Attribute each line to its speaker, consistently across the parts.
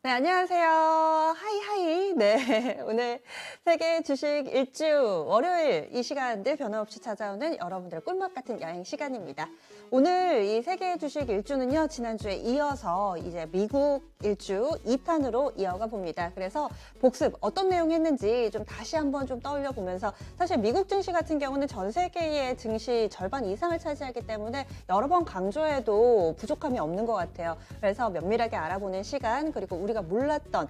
Speaker 1: 네, 안녕하세요. 하이하이. 네, 오늘 세계 주식 일주 월요일 이 시간 늘 변함없이 찾아오는 여러분들의 꿀맛 같은 여행 시간입니다. 오늘 이 세계 주식 일주는요, 지난주에 이어서 이제 미국 일주 2탄으로 이어가 봅니다. 그래서 복습 어떤 내용 했는지 좀 다시 한번 좀 떠올려 보면서 사실 미국 증시 같은 경우는 전 세계의 증시 절반 이상을 차지하기 때문에 여러 번 강조해도 부족함이 없는 것 같아요. 그래서 면밀하게 알아보는 시간, 그리고 우리가 몰랐던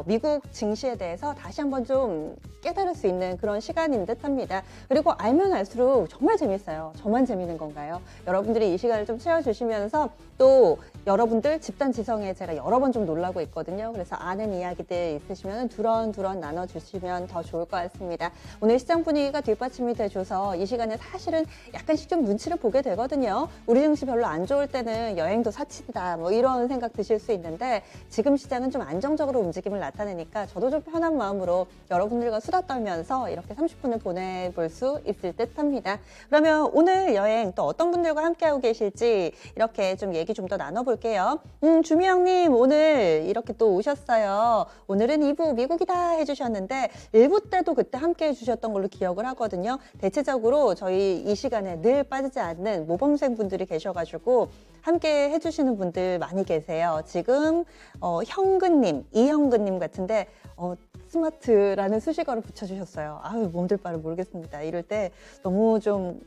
Speaker 1: 미국 증시에 대해서 다시 한번 좀 깨달을 수 있는 그런 시간인 듯 합니다. 그리고 알면 알수록 정말 재밌어요. 저만 재밌는 건가요? 여러분들이 이 시간을 좀 채워주시면서 또 여러분들 집단 지성에 제가 여러 번 좀 놀라고 있거든요. 그래서 아는 이야기들 있으시면 두런두런 나눠주시면 더 좋을 것 같습니다. 오늘 시장 분위기가 뒷받침이 돼줘서 이 시간에 사실은 약간씩 좀 눈치를 보게 되거든요. 우리 증시 별로 안 좋을 때는 여행도 사치다 뭐 이런 생각 드실 수 있는데 지금 시장은 좀 안정적으로 움직임을 나타내니까 저도 좀 편한 마음으로 여러분들과 수다 떨면서 이렇게 30분을 보내볼 수 있을 듯 합니다. 그러면 오늘 여행 또 어떤 분들과 함께하고 계실지 이렇게 좀 얘기 좀 더 나눠볼게요. 주미영님 오늘 이렇게 또 오셨어요. 오늘은 2부 미국이다 해주셨는데 1부 때도 그때 함께 해주셨던 걸로 기억을 하거든요. 대체적으로 저희 이 시간에 늘 빠지지 않는 모범생 분들이 계셔가지고 함께 해주시는 분들 많이 계세요. 지금 현근님, 이현근님 같은데 스마트라는 수식어를 붙여주셨어요. 아유 몸둘 바를 모르겠습니다. 이럴 때 너무 좀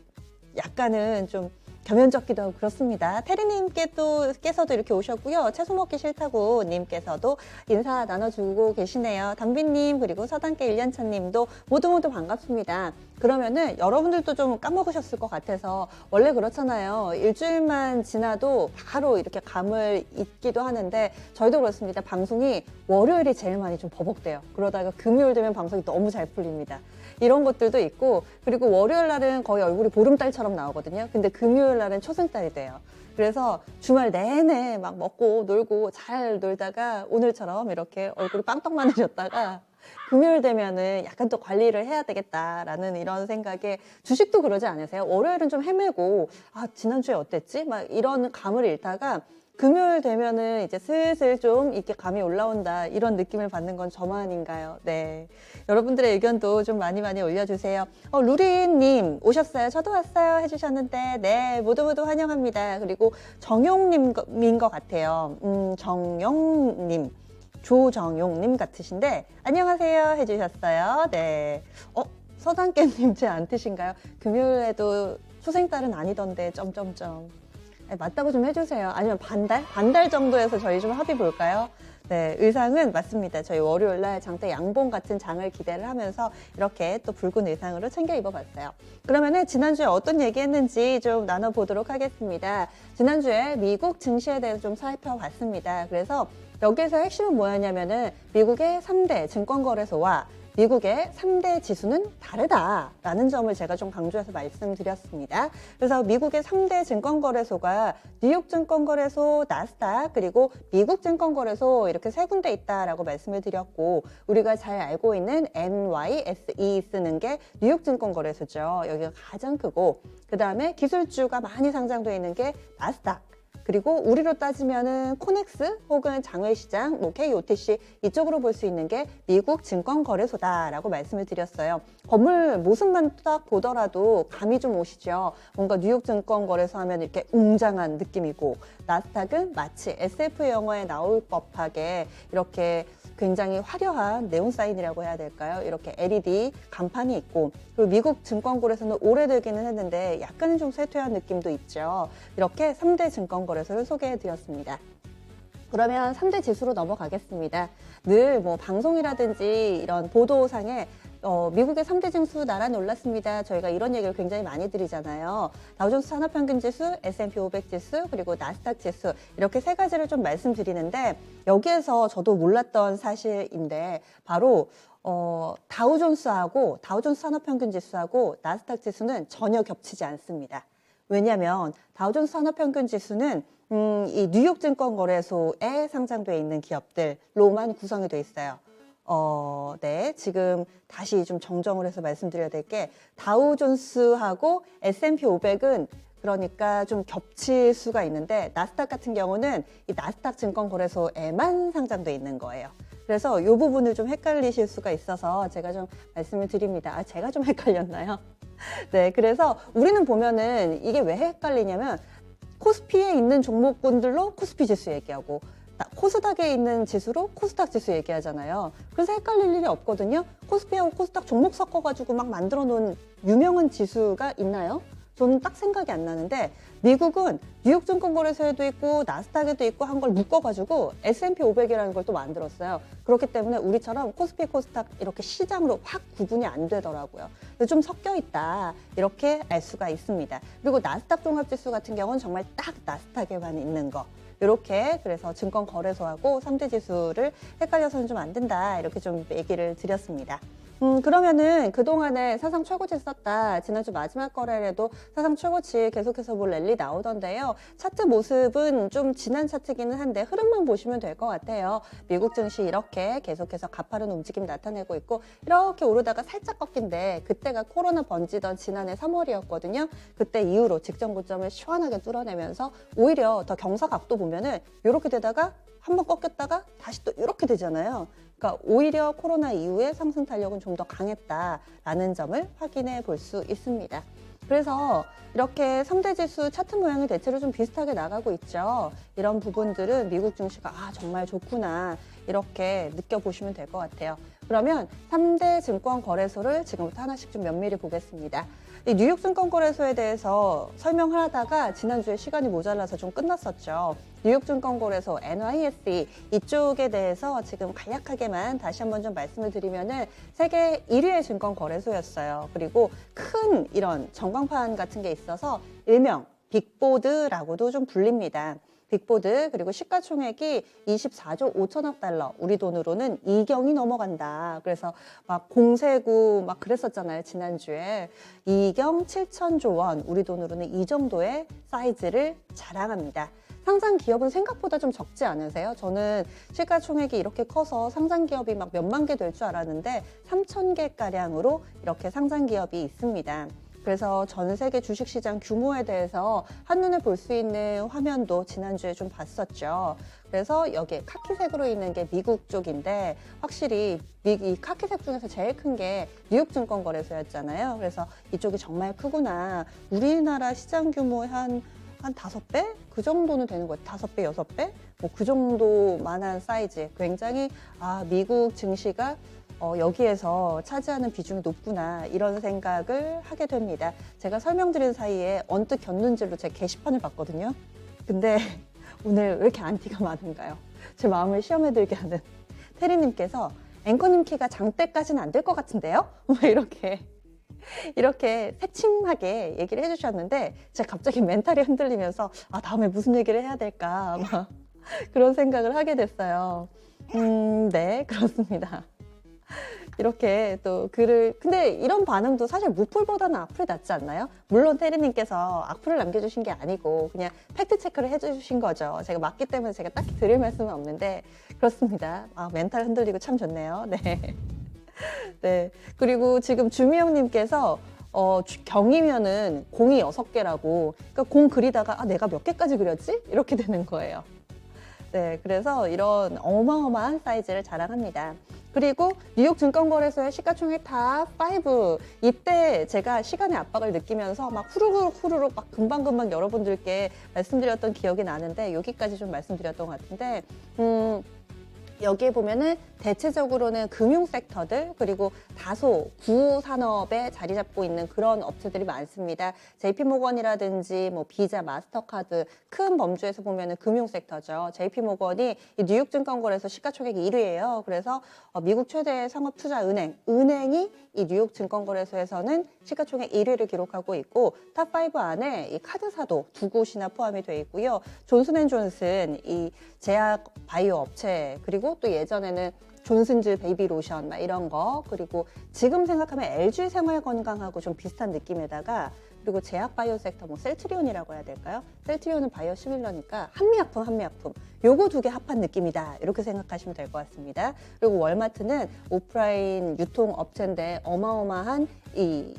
Speaker 1: 약간은 좀 겸연쩍기도 하고 그렇습니다. 태리님께서도 이렇게 오셨고요. 채소 먹기 싫다고 님께서도 인사 나눠주고 계시네요. 담비님 그리고 서당계 1년차님도 모두 반갑습니다. 그러면은 여러분들도 좀 까먹으셨을 것 같아서 원래 그렇잖아요. 일주일만 지나도 바로 이렇게 감을 잊기도 하는데 저희도 그렇습니다. 방송이 월요일이 제일 많이 좀 버벅대요. 그러다가 금요일 되면 방송이 너무 잘 풀립니다. 이런 것들도 있고 그리고 월요일 날은 거의 얼굴이 보름달처럼 나오거든요. 근데 금요일 날은 초승달이 돼요. 그래서 주말 내내 막 먹고 놀고 잘 놀다가 오늘처럼 이렇게 얼굴이 빵떡만해졌다가 금요일 되면은 약간 또 관리를 해야 되겠다라는 이런 생각에 주식도 그러지 않으세요? 월요일은 좀 헤매고 지난주에 어땠지? 막 이런 감을 잃다가 금요일 되면은 이제 슬슬 좀 이렇게 감이 올라온다 이런 느낌을 받는 건 저만인가요? 네. 여러분들의 의견도 좀 많이 올려주세요. 루리님 오셨어요? 저도 왔어요 해주셨는데 네 모두 환영합니다. 그리고 정용님인 것 같아요. 정용님. 조정용님 같으신데 안녕하세요 해주셨어요. 네. 서당깨님 제 안 트신가요? 금요일에도 초생달은 아니던데 점점점. 맞다고 좀 해주세요. 아니면 반달 정도에서 저희 좀 합의 볼까요? 네, 의상은 맞습니다. 저희 월요일날 장대 양봉 같은 장을 기대를 하면서 이렇게 또 붉은 의상으로 챙겨 입어봤어요. 그러면은 지난주에 어떤 얘기했는지 좀 나눠보도록 하겠습니다. 지난주에 미국 증시에 대해서 좀 살펴봤습니다. 그래서 여기에서 핵심은 뭐였냐면은 미국의 3대 증권거래소와 미국의 3대 지수는 다르다라는 점을 제가 좀 강조해서 말씀드렸습니다. 그래서 미국의 3대 증권거래소가 뉴욕 증권거래소, 나스닥, 그리고 미국 증권거래소 이렇게 세 군데 있다라고 말씀을 드렸고 우리가 잘 알고 있는 NYSE 쓰는 게 뉴욕 증권거래소죠. 여기가 가장 크고 그 다음에 기술주가 많이 상장되어 있는 게 나스닥. 그리고 우리로 따지면은 코넥스 혹은 장외시장, KOTC 이쪽으로 볼 수 있는 게 미국 증권거래소다라고 말씀을 드렸어요. 건물 모습만 딱 보더라도 감이 좀 오시죠. 뭔가 뉴욕 증권거래소 하면 이렇게 웅장한 느낌이고 나스닥은 마치 SF 영화에 나올 법하게 이렇게 굉장히 화려한 네온사인이라고 해야 될까요? 이렇게 LED 간판이 있고 그리고 미국 증권거래소는 오래되기는 했는데 약간은 좀 쇠퇴한 느낌도 있죠. 이렇게 3대 증권거래소를 소개해드렸습니다. 그러면 3대 지수로 넘어가겠습니다. 늘 뭐 방송이라든지 이런 보도상에 미국의 3대 지수 나란히 올랐습니다. 저희가 이런 얘기를 굉장히 많이 드리잖아요. 다우존스 산업평균지수, S&P 500지수, 그리고 나스닥 지수 이렇게 세 가지를 좀 말씀드리는데 여기에서 저도 몰랐던 사실인데 바로 다우존스하고 다우존스 산업평균지수하고 나스닥 지수는 전혀 겹치지 않습니다. 왜냐하면 다우존스 산업평균지수는 이 뉴욕 증권거래소에 상장되어 있는 기업들로만 구성이 되어 있어요. 네, 지금 다시 좀 정정을 해서 말씀드려야 될 게 다우존스하고 S&P 500은 그러니까 좀 겹칠 수가 있는데 나스닥 같은 경우는 이 나스닥 증권거래소에만 상장돼 있는 거예요. 그래서 이 부분을 좀 헷갈리실 수가 있어서 제가 좀 말씀을 드립니다. 제가 좀 헷갈렸나요? 네, 그래서 우리는 보면은 이게 왜 헷갈리냐면 코스피에 있는 종목군들로 코스피 지수 얘기하고 코스닥에 있는 지수로 코스닥 지수 얘기하잖아요. 그래서 헷갈릴 일이 없거든요. 코스피하고 코스닥 종목 섞어가지고 막 만들어 놓은 유명한 지수가 있나요? 저는 딱 생각이 안 나는데 미국은 뉴욕 증권거래소에도 있고 나스닥에도 있고 한 걸 묶어가지고 S&P 500이라는 걸 또 만들었어요. 그렇기 때문에 우리처럼 코스피, 코스닥 이렇게 시장으로 확 구분이 안 되더라고요. 좀 섞여 있다 이렇게 알 수가 있습니다. 그리고 나스닥 종합지수 같은 경우는 정말 딱 나스닥에만 있는 거. 이렇게 그래서 증권거래소하고 3대 지수를 헷갈려서는 좀 안 된다 이렇게 좀 얘기를 드렸습니다. 그러면은 그동안에 사상 최고치 썼다. 지난주 마지막 거래일에도 사상 최고치 계속해서 뭐 랠리 나오던데요. 차트 모습은 좀 지난 차트기는 한데 흐름만 보시면 될 것 같아요. 미국 증시 이렇게 계속해서 가파른 움직임 나타내고 있고 이렇게 오르다가 살짝 꺾인데 그때가 코로나 번지던 지난해 3월이었거든요. 그때 이후로 직전 고점을 시원하게 뚫어내면서 오히려 더 경사각도 보면은 이렇게 되다가 한번 꺾였다가 다시 또 이렇게 되잖아요. 그러니까 오히려 코로나 이후에 상승 탄력은 좀 더 강했다라는 점을 확인해 볼 수 있습니다. 그래서 이렇게 3대 지수 차트 모양이 대체로 좀 비슷하게 나가고 있죠. 이런 부분들은 미국 증시가 정말 좋구나 이렇게 느껴보시면 될 것 같아요. 그러면 3대 증권거래소를 지금부터 하나씩 좀 면밀히 보겠습니다. 이 뉴욕 증권거래소에 대해서 설명을 하다가 지난주에 시간이 모자라서 좀 끝났었죠. 뉴욕 증권거래소 NYSE 이쪽에 대해서 지금 간략하게만 다시 한번 좀 말씀을 드리면은 세계 1위의 증권거래소였어요. 그리고 큰 이런 전광판 같은 게 있어서 일명 빅보드라고도 좀 불립니다. 빅보드 그리고 시가총액이 24조 5천억 달러 우리 돈으로는 2경이 넘어간다. 그래서 막 공세고 막 그랬었잖아요. 지난주에 2경 7천조 원 우리 돈으로는 이 정도의 사이즈를 자랑합니다. 상장 기업은 생각보다 좀 적지 않으세요? 저는 시가총액이 이렇게 커서 상장 기업이 막 몇만 개 될 줄 알았는데 3,000개가량으로 이렇게 상장 기업이 있습니다. 그래서 전 세계 주식시장 규모에 대해서 한눈에 볼 수 있는 화면도 지난주에 좀 봤었죠. 그래서 여기에 카키색으로 있는 게 미국 쪽인데 확실히 이 카키색 중에서 제일 큰 게 뉴욕 증권거래소였잖아요. 그래서 이쪽이 정말 크구나. 우리나라 시장 규모의 한 5배? 그 정도는 되는 것 같아요. 5배, 6배? 뭐 그 정도만한 사이즈. 굉장히 미국 증시가 여기에서 차지하는 비중이 높구나 이런 생각을 하게 됩니다. 제가 설명드린 사이에 언뜻 곁눈질로 제 게시판을 봤거든요. 근데 오늘 왜 이렇게 안티가 많은가요? 제 마음을 시험에 들게 하는 테리님께서 앵커님 키가 장대까지는 안 될 것 같은데요? 이렇게 새침하게 얘기를 해주셨는데 제가 갑자기 멘탈이 흔들리면서 다음에 무슨 얘기를 해야 될까 막 그런 생각을 하게 됐어요. 네, 그렇습니다. 이렇게 또 글을 근데 이런 반응도 사실 무풀보다는 악플이 낫지 않나요? 물론 테리님께서 악플을 남겨주신 게 아니고 그냥 팩트 체크를 해주신 거죠. 제가 맞기 때문에 제가 딱히 드릴 말씀은 없는데 그렇습니다. 멘탈 흔들리고 참 좋네요. 네. 네. 그리고 지금 주미영님께서 경이면은 공이 6개라고 그러니까 공 그리다가 내가 몇 개까지 그렸지? 이렇게 되는 거예요. 네, 그래서 이런 어마어마한 사이즈를 자랑합니다. 그리고 뉴욕 증권거래소의 시가총액 탑5 이때 제가 시간의 압박을 느끼면서 막 후루룩 막 금방금방 여러분들께 말씀드렸던 기억이 나는데 여기까지 좀 말씀드렸던 것 같은데 여기에 보면은 대체적으로는 금융 섹터들 그리고 다소 구산업에 자리 잡고 있는 그런 업체들이 많습니다. JP모건이라든지 뭐 비자, 마스터카드 큰 범주에서 보면은 금융 섹터죠. JP모건이 이 뉴욕 증권거래소 시가총액 1위예요. 그래서 미국 최대 상업투자은행이 이 뉴욕 증권거래소에서는 시가총액 1위를 기록하고 있고 탑5 안에 이 카드사도 2곳이나 포함이 되어 있고요. 존슨앤존슨 이 제약 바이오 업체 그리고 또 예전에는 존슨즈 베이비 로션 막 이런 거 그리고 지금 생각하면 LG 생활건강하고 좀 비슷한 느낌에다가 그리고 제약 바이오 섹터 뭐 셀트리온이라고 해야 될까요? 셀트리온은 바이오 시밀러니까 한미약품 요거 2개 합한 느낌이다 이렇게 생각하시면 될 것 같습니다. 그리고 월마트는 오프라인 유통업체인데 어마어마한 이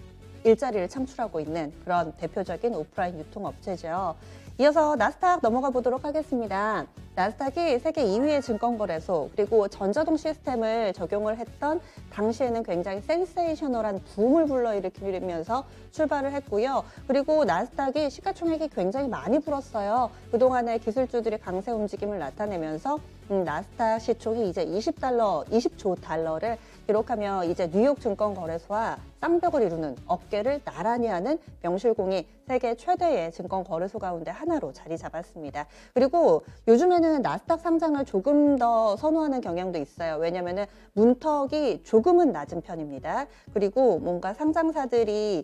Speaker 1: 일자리를 창출하고 있는 그런 대표적인 오프라인 유통업체죠. 이어서 나스닥 넘어가 보도록 하겠습니다. 나스닥이 세계 2위의 증권거래소, 그리고 전자동 시스템을 적용을 했던 당시에는 굉장히 센세이셔널한 붐을 불러일으키면서 출발을 했고요. 그리고 나스닥이 시가총액이 굉장히 많이 불었어요. 그동안의 기술주들이 강세 움직임을 나타내면서 나스닥 시총이 이제 20조 달러를 기록하며 이제 뉴욕 증권거래소와 쌍벽을 이루는, 어깨를 나란히 하는 명실공히 세계 최대의 증권거래소 가운데 하나로 자리 잡았습니다. 그리고 요즘에는 나스닥 상장을 조금 더 선호하는 경향도 있어요. 왜냐면은 문턱이 조금은 낮은 편입니다. 그리고 뭔가 상장사들이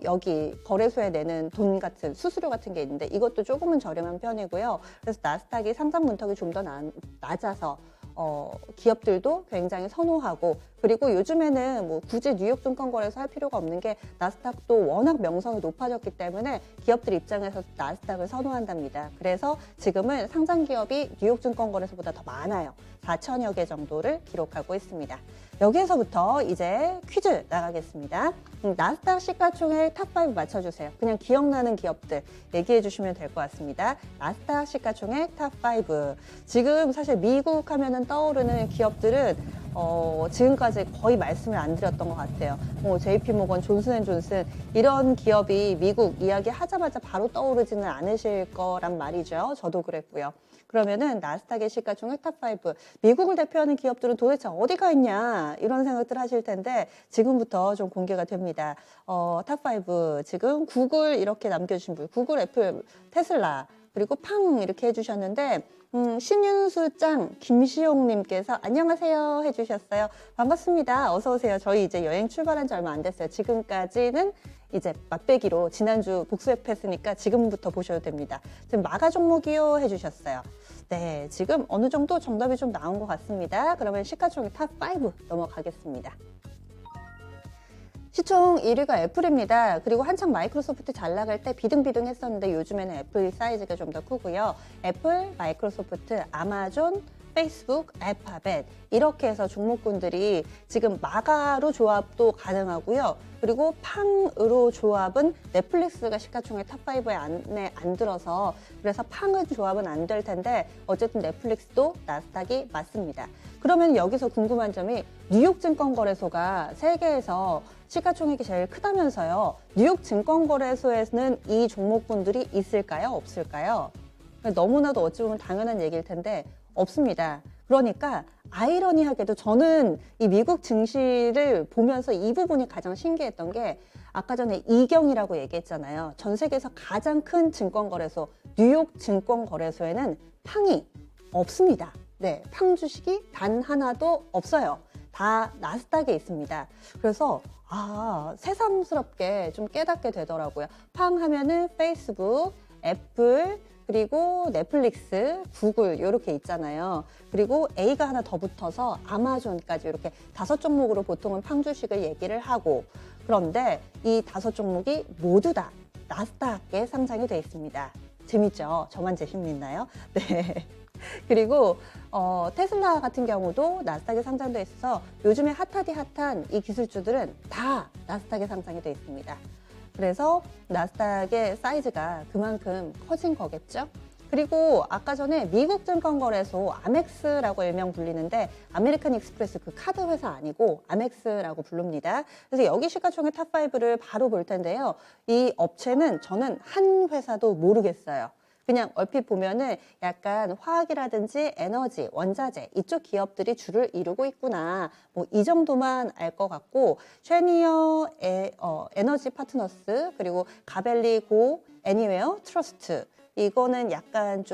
Speaker 1: 여기 거래소에 내는 돈 같은, 수수료 같은 게 있는데 이것도 조금은 저렴한 편이고요. 그래서 나스닥이 상장 문턱이 좀 더 낮아서 기업들도 굉장히 선호하고, 그리고 요즘에는 뭐 굳이 뉴욕 증권거래소 할 필요가 없는 게 나스닥도 워낙 명성이 높아졌기 때문에 기업들 입장에서 나스닥을 선호한답니다. 그래서 지금은 상장 기업이 뉴욕 증권거래소보다 더 많아요. 4천여 개 정도를 기록하고 있습니다. 여기에서부터 이제 퀴즈 나가겠습니다. 나스닥 시가총액 탑5 맞춰주세요. 그냥 기억나는 기업들 얘기해 주시면 될 것 같습니다. 나스닥 시가총액 탑5. 지금 사실 미국 하면은 떠오르는 기업들은 지금까지 거의 말씀을 안 드렸던 것 같아요. 뭐 JP모건, 존슨앤존슨 이런 기업이 미국 이야기 하자마자 바로 떠오르지는 않으실 거란 말이죠. 저도 그랬고요. 그러면은 나스닥의 시가총액 탑5, 미국을 대표하는 기업들은 도대체 어디가 있냐 이런 생각들 하실 텐데 지금부터 좀 공개가 됩니다. 탑5 지금 구글 이렇게 남겨주신 분, 구글, 애플, 테슬라, 그리고 팡 이렇게 해주셨는데 신윤수 짱 김시용님께서 안녕하세요 해주셨어요. 반갑습니다. 어서 오세요. 저희 이제 여행 출발한 지 얼마 안 됐어요. 지금까지는 이제 맛배기로 지난주 복수했으니까 지금부터 보셔도 됩니다. 지금 마가 종목이요 해주셨어요. 네, 지금 어느 정도 정답이 좀 나온 것 같습니다. 그러면 시가총액 탑5 넘어가겠습니다. 시총 1위가 애플입니다. 그리고 한창 마이크로소프트 잘 나갈 때 비등비등 했었는데 요즘에는 애플 사이즈가 좀 더 크고요. 애플, 마이크로소프트, 아마존, 페이스북, 알파벳 이렇게 해서 종목군들이 지금 마가로 조합도 가능하고요. 그리고 팡으로 조합은 넷플릭스가 시가총액 탑5에 안에 안 들어서, 그래서 팡의 조합은 안 될 텐데 어쨌든 넷플릭스도 나스닥이 맞습니다. 그러면 여기서 궁금한 점이 뉴욕 증권거래소가 세계에서 시가총액이 제일 크다면서요. 뉴욕 증권거래소에는 이 종목군들이 있을까요? 없을까요? 너무나도 어찌 보면 당연한 얘기일 텐데 없습니다. 그러니까 아이러니하게도 저는 이 미국 증시를 보면서 이 부분이 가장 신기했던 게, 아까 전에 이경이라고 얘기했잖아요. 전 세계에서 가장 큰 증권거래소 뉴욕 증권거래소에는 팡이 없습니다. 네, 팡 주식이 단 하나도 없어요. 다 나스닥에 있습니다. 그래서 새삼스럽게 좀 깨닫게 되더라고요. 팡 하면은 페이스북, 애플, 그리고 넷플릭스, 구글 이렇게 있잖아요. 그리고 A가 하나 더 붙어서 아마존까지 이렇게 5종목으로 보통은 팡 주식을 얘기를 하고, 그런데 이 5종목이 모두 다 나스닥에 상장이 되어 있습니다. 재밌죠? 저만 재밌나요? 네. 그리고 테슬라 같은 경우도 나스닥에 상장되어 있어서 요즘에 핫하디 핫한 이 기술주들은 다 나스닥에 상장이 되어 있습니다. 그래서 나스닥의 사이즈가 그만큼 커진 거겠죠. 그리고 아까 전에 미국 증권거래소 아멕스라고 일명 불리는데 아메리칸 익스프레스 그 카드 회사 아니고 아멕스라고 부릅니다. 그래서 여기 시가총액 탑5를 바로 볼 텐데요. 이 업체는 저는 한 회사도 모르겠어요. 그냥 얼핏 보면은 약간 화학이라든지 에너지, 원자재 이쪽 기업들이 주를 이루고 있구나. 뭐 이 정도만 알 것 같고, 쉐니어 에너지 파트너스, 그리고 가벨리 고 애니웨어 트러스트, 이거는 약간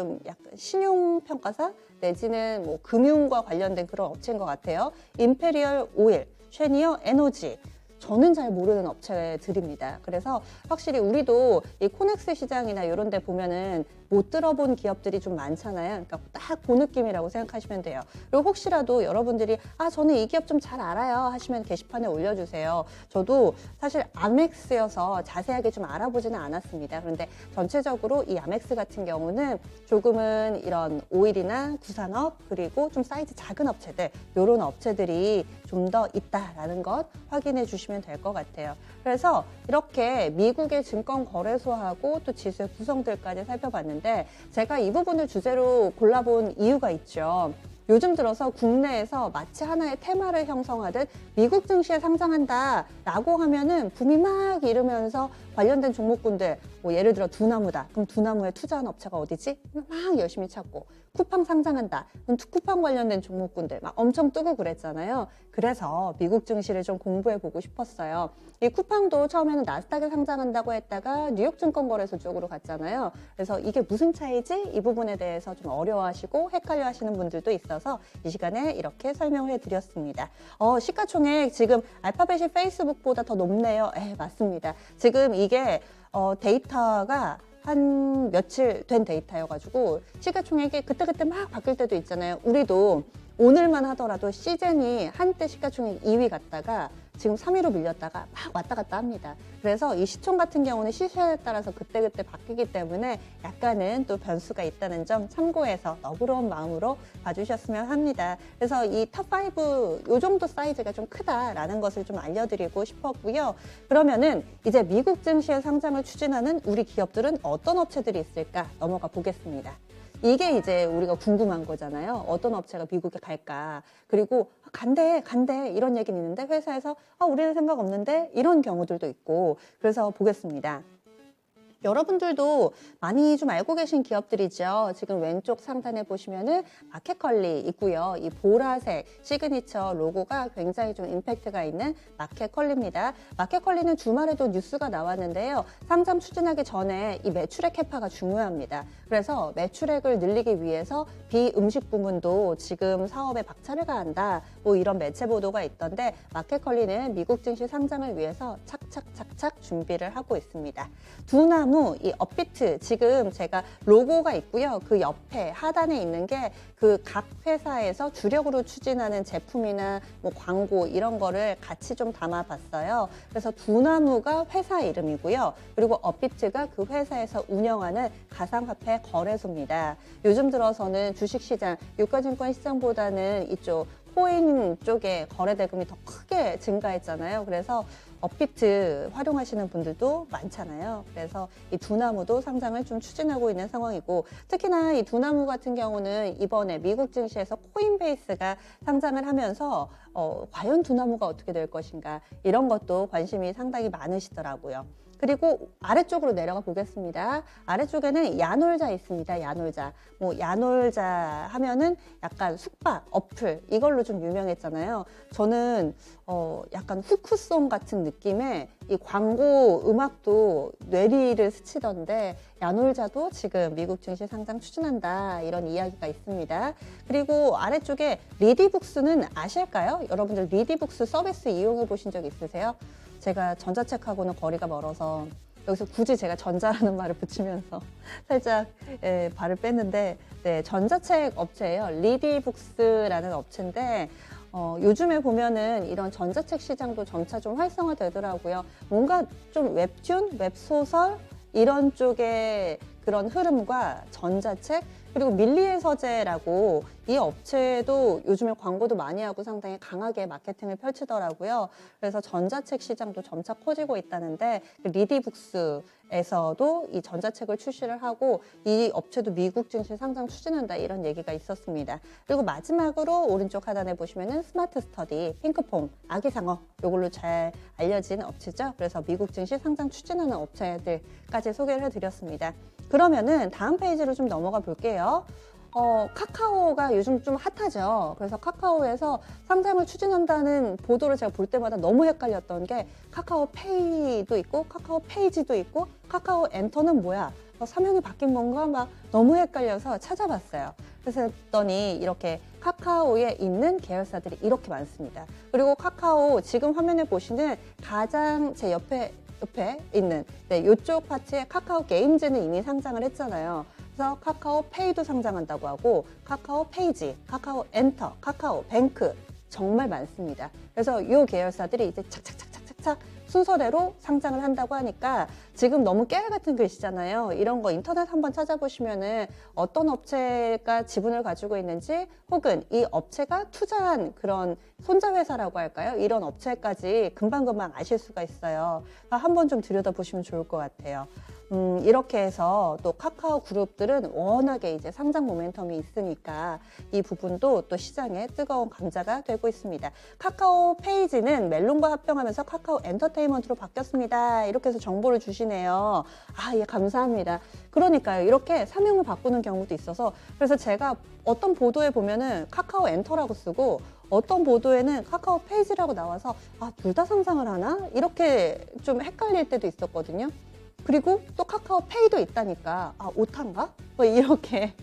Speaker 1: 신용평가사 내지는 뭐 금융과 관련된 그런 업체인 것 같아요. 임페리얼 오일, 쉐니어 에너지, 저는 잘 모르는 업체들입니다. 그래서 확실히 우리도 이 코넥스 시장이나 이런 데 보면은 못 들어본 기업들이 좀 많잖아요. 그러니까 딱 그 느낌이라고 생각하시면 돼요. 그리고 혹시라도 여러분들이 저는 이 기업 좀 잘 알아요 하시면 게시판에 올려주세요. 저도 사실 아멕스여서 자세하게 좀 알아보지는 않았습니다. 그런데 전체적으로 이 아멕스 같은 경우는 조금은 이런 오일이나 구산업 그리고 좀 사이즈 작은 업체들 이런 업체들이 좀 더 있다라는 것 확인해 주시면 될 것 같아요. 그래서 이렇게 미국의 증권거래소하고 또 지수의 구성들까지 살펴봤는데 제가 이 부분을 주제로 골라본 이유가 있죠. 요즘 들어서 국내에서 마치 하나의 테마를 형성하듯 미국 증시에 상장한다라고 하면은 붐이 막 이르면서 관련된 종목군들, 뭐 예를 들어 두나무다. 그럼 두나무에 투자한 업체가 어디지? 막 열심히 찾고. 쿠팡 상장한다. 그럼 쿠팡 관련된 종목군들 막 엄청 뜨고 그랬잖아요. 그래서 미국 증시를 좀 공부해 보고 싶었어요. 이 쿠팡도 처음에는 나스닥에 상장한다고 했다가 뉴욕 증권거래소 쪽으로 갔잖아요. 그래서 이게 무슨 차이지? 이 부분에 대해서 좀 어려워하시고 헷갈려 하시는 분들도 있어서 이 시간에 이렇게 설명을 해드렸습니다. 시가총액 지금 알파벳이 페이스북보다 더 높네요. 맞습니다. 지금 이게 데이터가 한 며칠 된 데이터여가지고 시가총액이 그때그때 막 바뀔 때도 있잖아요. 우리도 오늘만 하더라도 시젠이 한때 시가총액 2위 갔다가 지금 3위로 밀렸다가 막 왔다 갔다 합니다. 그래서 이 시총 같은 경우는 시세에 따라서 그때그때 바뀌기 때문에 약간은 또 변수가 있다는 점 참고해서 너그러운 마음으로 봐주셨으면 합니다. 그래서 이 탑5 요 정도 사이즈가 좀 크다라는 것을 좀 알려드리고 싶었고요. 그러면은 이제 미국 증시의 상장을 추진하는 우리 기업들은 어떤 업체들이 있을까 넘어가 보겠습니다. 이게 이제 우리가 궁금한 거잖아요. 어떤 업체가 미국에 갈까? 그리고 간대 이런 얘기는 있는데 회사에서 우리는 생각 없는데 이런 경우들도 있고 그래서 보겠습니다. 여러분들도 많이 좀 알고 계신 기업들이죠. 지금 왼쪽 상단에 보시면은 마켓컬리 있고요. 이 보라색 시그니처 로고가 굉장히 좀 임팩트가 있는 마켓컬리입니다. 마켓컬리는 주말에도 뉴스가 나왔는데요. 상장 추진하기 전에 이 매출액 캐파가 중요합니다. 그래서 매출액을 늘리기 위해서 비음식 부문도 지금 사업에 박차를 가한다. 뭐 이런 매체 보도가 있던데 마켓컬리는 미국 증시 상장을 위해서 착착 준비를 하고 있습니다. 두나무, 이 업비트 지금 제가 로고가 있고요. 그 옆에 하단에 있는 게 그 각 회사에서 주력으로 추진하는 제품이나 뭐 광고 이런 거를 같이 좀 담아봤어요. 그래서 두나무가 회사 이름이고요. 그리고 업비트가 그 회사에서 운영하는 가상화폐 거래소입니다. 요즘 들어서는 주식시장, 유가증권 시장보다는 이쪽 코인 쪽에 거래 대금이 더 크게 증가했잖아요. 그래서 업비트 활용하시는 분들도 많잖아요. 그래서 이 두나무도 상장을 좀 추진하고 있는 상황이고 특히나 이 두나무 같은 경우는 이번에 미국 증시에서 코인베이스가 상장을 하면서 과연 두나무가 어떻게 될 것인가 이런 것도 관심이 상당히 많으시더라고요. 그리고 아래쪽으로 내려가 보겠습니다. 아래쪽에는 야놀자 있습니다. 야놀자. 뭐 야놀자 하면은 약간 숙박, 어플 이걸로 좀 유명했잖아요. 저는 약간 후크송 같은 느낌의 이 광고 음악도 뇌리를 스치던데 야놀자도 지금 미국 증시 상장 추진한다 이런 이야기가 있습니다. 그리고 아래쪽에 리디북스는 아실까요? 여러분들 리디북스 서비스 이용해 보신 적 있으세요? 제가 전자책하고는 거리가 멀어서 여기서 굳이 제가 전자라는 말을 붙이면서 살짝 발을 뺐는데 전자책 업체예요. 리디북스라는 업체인데 요즘에 보면은 이런 전자책 시장도 점차 좀 활성화되더라고요. 뭔가 좀 웹툰, 웹소설 이런 쪽의 그런 흐름과 전자책 그리고 밀리의 서재라고 이 업체도 요즘에 광고도 많이 하고 상당히 강하게 마케팅을 펼치더라고요. 그래서 전자책 시장도 점차 커지고 있다는데 리디북스에서도 이 전자책을 출시를 하고 이 업체도 미국 증시 상장 추진한다 이런 얘기가 있었습니다. 그리고 마지막으로 오른쪽 하단에 보시면은 스마트 스터디, 핑크퐁, 아기상어 이걸로 잘 알려진 업체죠. 그래서 미국 증시 상장 추진하는 업체들까지 소개를 해드렸습니다. 그러면은 다음 페이지로 좀 넘어가 볼게요. 카카오가 요즘 좀 핫하죠. 그래서 카카오에서 상장을 추진한다는 보도를 제가 볼 때마다 너무 헷갈렸던 게 카카오페이도 있고 카카오 페이지도 있고 카카오 엔터는 뭐야? 사명이 바뀐 건가? 막 너무 헷갈려서 찾아봤어요. 그래서 했더니 이렇게 카카오에 있는 계열사들이 이렇게 많습니다. 그리고 카카오 지금 화면에 보시는 가장 제 옆에 있는 이쪽 파트에 카카오 게임즈는 이미 상장을 했잖아요. 그래서 카카오페이도 상장한다고 하고 카카오페이지, 카카오엔터, 카카오뱅크 정말 많습니다. 그래서 이 계열사들이 이제 착착착착착착 순서대로 상장을 한다고 하니까 지금 너무 깨알 같은 글씨잖아요. 이런 거 인터넷 한번 찾아보시면은 어떤 업체가 지분을 가지고 있는지 혹은 이 업체가 투자한 그런 손자회사라고 할까요? 이런 업체까지 금방금방 아실 수가 있어요. 한번 좀 들여다보시면 좋을 것 같아요. 이렇게 해서 또 카카오 그룹들은 워낙에 이제 상장 모멘텀이 있으니까 이 부분도 또 시장에 뜨거운 감자가 되고 있습니다. 카카오 페이지는 멜론과 합병하면서 카카오 엔터테인먼트로 바뀌었습니다. 이렇게 해서 정보를 주시네요. 아, 예, 감사합니다. 그러니까요. 이렇게 사명을 바꾸는 경우도 있어서 그래서 제가 어떤 보도에 보면은 카카오 엔터라고 쓰고 어떤 보도에는 카카오 페이지라고 나와서 아, 둘 다 상장을 하나? 이렇게 좀 헷갈릴 때도 있었거든요. 그리고 또 카카오페이도 있다니까 아 오타인가? 뭐 이렇게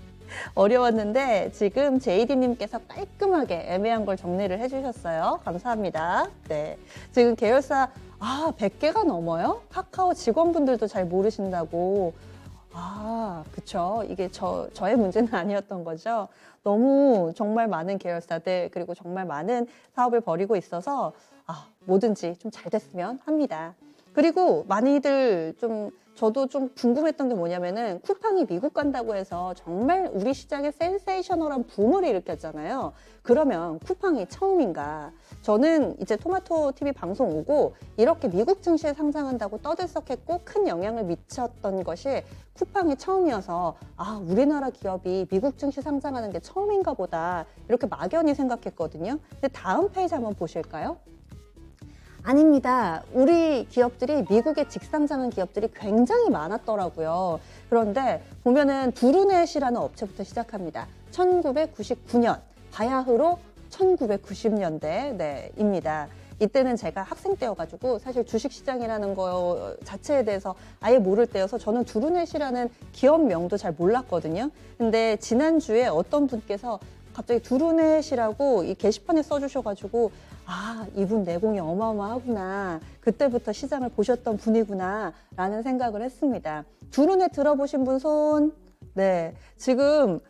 Speaker 1: 어려웠는데 지금 JD님께서 깔끔하게 애매한 걸 정리를 해주셨어요. 감사합니다. 네, 지금 계열사 100개가 넘어요? 카카오 직원분들도 잘 모르신다고. 그쵸. 이게 저의 문제는 아니었던 거죠. 너무 정말 많은 계열사들 그리고 정말 많은 사업을 벌이고 있어서 뭐든지 좀 잘 됐으면 합니다. 그리고 많이들 저도 좀 궁금했던 게 뭐냐면은 쿠팡이 미국 간다고 해서 정말 우리 시장에 센세이셔널한 붐을 일으켰잖아요. 그러면 쿠팡이 처음인가? 저는 이제 토마토 TV 방송 오고 이렇게 미국 증시에 상장한다고 떠들썩했고 큰 영향을 미쳤던 것이 쿠팡이 처음이어서 우리나라 기업이 미국 증시 상장하는 게 처음인가 보다 이렇게 막연히 생각했거든요. 근데 다음 페이지 한번 보실까요? 아닙니다. 우리 기업들이 미국에 직상장한 기업들이 굉장히 많았더라고요. 그런데 보면은 두루넷이라는 업체부터 시작합니다. 1999년, 바야흐로 1990년대입니다. 이때는 제가 학생 때여가지고 사실 주식시장이라는 거 자체에 대해서 아예 모를 때여서 저는 두루넷이라는 기업명도 잘 몰랐거든요. 근데 지난주에 어떤 분께서 갑자기 두루넷이라고 이 게시판에 써주셔가지고 이분 내공이 어마어마하구나. 그때부터 시장을 보셨던 분이구나 라는 생각을 했습니다. 두루넷 들어보신 분 손? 네, 지금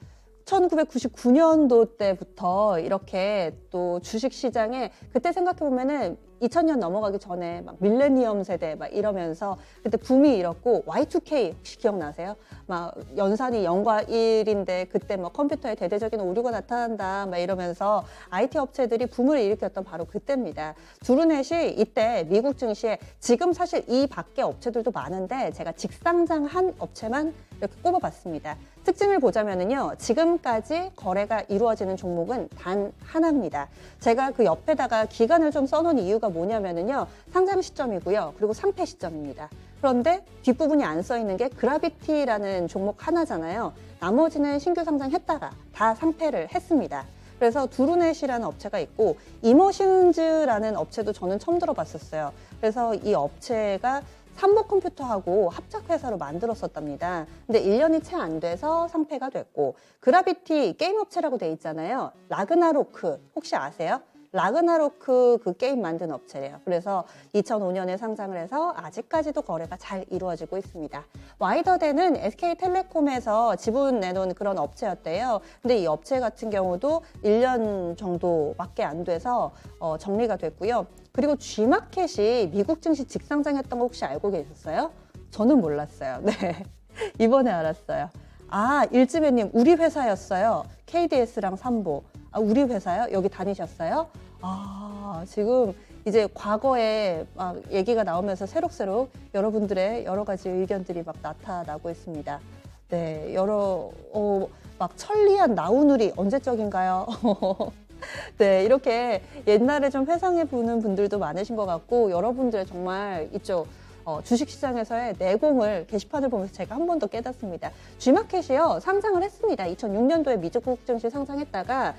Speaker 1: 1999년도 때부터 이렇게 또 주식시장에 그때 생각해보면은 2000년 넘어가기 전에 막 밀레니엄 세대 막 이러면서 그때 붐이 일었고 Y2K 혹시 기억나세요? 막 연산이 0과 1인데 그때 뭐 컴퓨터에 대대적인 오류가 나타난다 막 이러면서 IT 업체들이 붐을 일으켰던 바로 그때입니다. 두루넷이 이때 미국 증시에 지금 사실 이 밖에 업체들도 많은데 제가 직상장한 업체만 이렇게 꼽아봤습니다. 특징을 보자면은요, 지금까지 거래가 이루어지는 종목은 단 하나입니다. 제가 그 옆에다가 기간을 좀 써놓은 이유가 뭐냐면은요, 상장 시점이고요, 그리고 상패 시점입니다. 그런데 뒷부분이 안 써있는 게 그라비티라는 종목 하나잖아요. 나머지는 신규 상장했다가 다 상패를 했습니다. 그래서 두루넷이라는 업체가 있고 이모신즈라는 업체도 저는 처음 들어봤었어요. 그래서 이 업체가 삼보컴퓨터하고 합작회사로 만들었었답니다. 근데 1년이 채 안 돼서 상폐가 됐고 그라비티 게임 업체라고 돼 있잖아요. 라그나로크 혹시 아세요? 라그나로크 그 게임 만든 업체래요. 그래서 2005년에 상장을 해서 아직까지도 거래가 잘 이루어지고 있습니다. 와이더덴은 SK텔레콤에서 지분 내놓은 그런 업체였대요. 근데 이 업체 같은 경우도 1년 정도밖에 안 돼서 정리가 됐고요. 그리고 G마켓이 미국 증시 직상장했던 거 혹시 알고 계셨어요? 저는 몰랐어요. 네, 이번에 알았어요. 일지배님 우리 회사였어요. KDS랑 삼보. 우리 회사요? 여기 다니셨어요? 지금 이제 과거에 막 얘기가 나오면서 새록새록 여러분들의 여러 가지 의견들이 막 나타나고 있습니다. 네, 막 천리안 나우누리 언제적인가요? 네, 이렇게 옛날에 좀 회상해 보는 분들도 많으신 것 같고 여러분들의 정말 이쪽 주식시장에서의 내공을 게시판을 보면서 제가 한 번 더 깨닫습니다. G마켓이요 상장을 했습니다. 2006년도에 미국 증시 상장했다가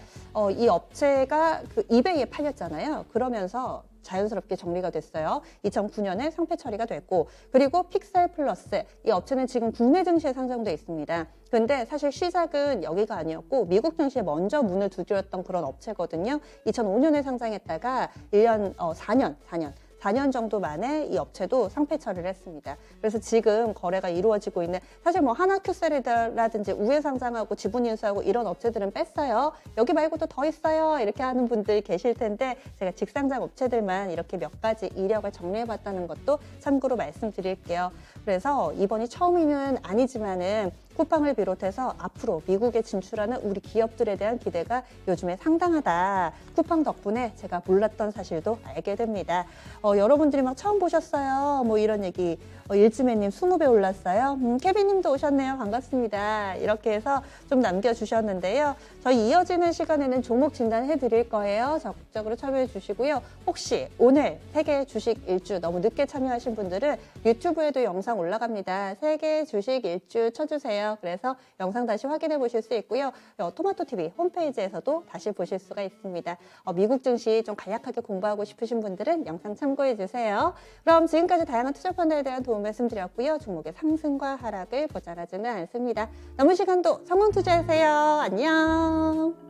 Speaker 1: 이 업체가 그 이베이에 팔렸잖아요. 그러면서 자연스럽게 정리가 됐어요. 2009년에 상폐 처리가 됐고 그리고 픽셀 플러스 이 업체는 지금 국내 증시에 상장돼 있습니다. 근데 사실 시작은 여기가 아니었고 미국 증시에 먼저 문을 두드렸던 그런 업체거든요. 2005년에 상장했다가 4년 4년 정도 만에 이 업체도 상폐 처리를 했습니다. 그래서 지금 거래가 이루어지고 있는 사실 뭐 하나큐셀이라든지 우회상장하고 지분인수하고 이런 업체들은 뺐어요. 여기 말고도 더 있어요. 이렇게 하는 분들 계실 텐데 제가 직상장 업체들만 이렇게 몇 가지 이력을 정리해봤다는 것도 참고로 말씀드릴게요. 그래서 이번이 처음이는 아니지만은 쿠팡을 비롯해서 앞으로 미국에 진출하는 우리 기업들에 대한 기대가 요즘에 상당하다. 쿠팡 덕분에 제가 몰랐던 사실도 알게 됩니다. 여러분들이 막 처음 보셨어요. 뭐 이런 얘기. 일지매님 20배 올랐어요. 케빈님도 오셨네요. 반갑습니다. 이렇게 해서 좀 남겨주셨는데요. 저희 이어지는 시간에는 종목 진단해 드릴 거예요. 적극적으로 참여해 주시고요. 혹시 오늘 세계 주식 일주 너무 늦게 참여하신 분들은 유튜브에도 영상 올라갑니다. 세계 주식 일주 쳐주세요. 그래서 영상 다시 확인해 보실 수 있고요. 토마토TV 홈페이지에서도 다시 보실 수가 있습니다. 미국 증시 좀 간략하게 공부하고 싶으신 분들은 영상 참고해 주세요. 그럼 지금까지 다양한 투자 펀드에 대한 도움 말씀드렸고요. 종목의 상승과 하락을 보장하지는 않습니다. 남은 시간도 성공 투자하세요. 안녕.